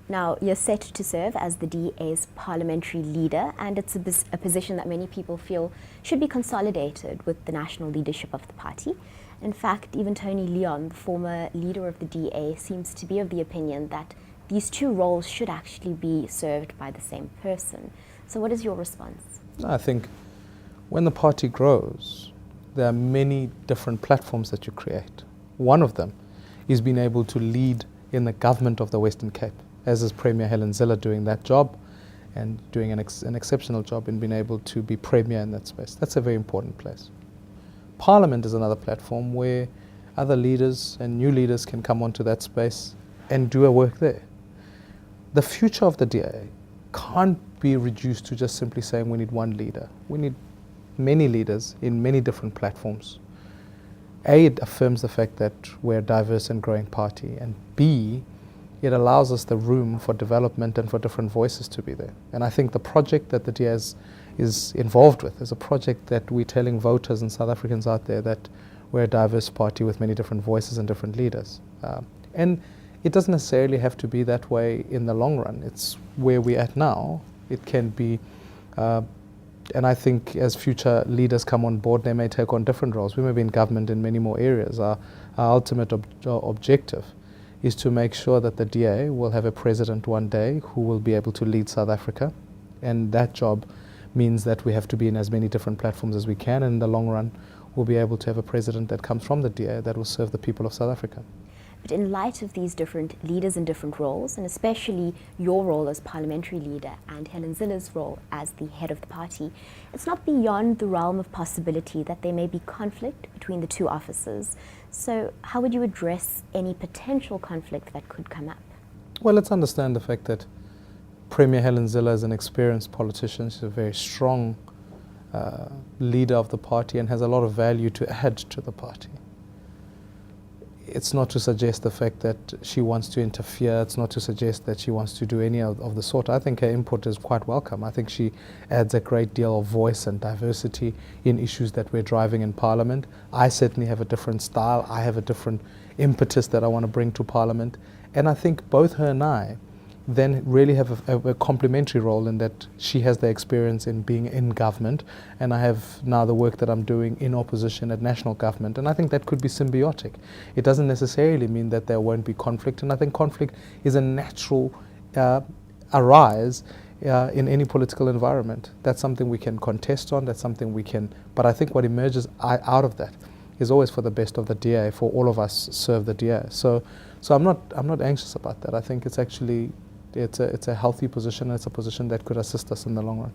Now, you're set to serve as the DA's parliamentary leader, and it's a position that many people feel should be consolidated with the national leadership of the party. In fact, even Tony Leon, the former leader of the DA, seems to be of the opinion that these two roles should actually be served by the same person. So what is your response? I think when the party grows, there are many different platforms that you create. One of them is being able to lead in the government of the Western Cape, as is Premier Helen Zille doing that job and doing an exceptional job in being able to be Premier in that space. That's a very important place. Parliament is another platform where other leaders and new leaders can come onto that space and do a work there. The future of the DA can't be reduced to just simply saying we need one leader. We need many leaders in many different platforms. A, it affirms the fact that we're a diverse and growing party, and B, it allows us the room for development and for different voices to be there. And I think the project that the DA is involved with is a project that we're telling voters and South Africans out there that we're a diverse party with many different voices and different leaders. And it doesn't necessarily have to be that way in the long run. It's where we're at now. It can be, and I think as future leaders come on board, they may take on different roles. We may be in government in many more areas. Our ultimate objective is to make sure that the DA will have a president one day who will be able to lead South Africa, and that job means that we have to be in as many different platforms as we can, and in the long run we'll be able to have a president that comes from the DA that will serve the people of South Africa. But in light of these different leaders in different roles, and especially your role as parliamentary leader and Helen Zille's role as the head of the party, it's not beyond the realm of possibility that there may be conflict between the two offices. So how would you address any potential conflict that could come up? Well, let's understand the fact that Premier Helen Zille is an experienced politician. She's a very strong leader of the party and has a lot of value to add to the party. It's not to suggest the fact that she wants to interfere. It's not to suggest that she wants to do any of the sort. I think her input is quite welcome. I think she adds a great deal of voice and diversity in issues that we're driving in Parliament. I certainly have a different style. I have a different impetus that I want to bring to Parliament. And I think both her and I then really have a complementary role in that she has the experience in being in government, and I have now the work that I'm doing in opposition at national government, and I think that could be symbiotic. It doesn't necessarily mean that there won't be conflict, and I think conflict is a natural arise in any political environment. That's something we can contest on, that's something we can, but I think what emerges out of that is always for the best of the DA, for all of us serve the DA. So I'm not anxious about that. I think it's actually it's a healthy position, and it's a position that could assist us in the long run.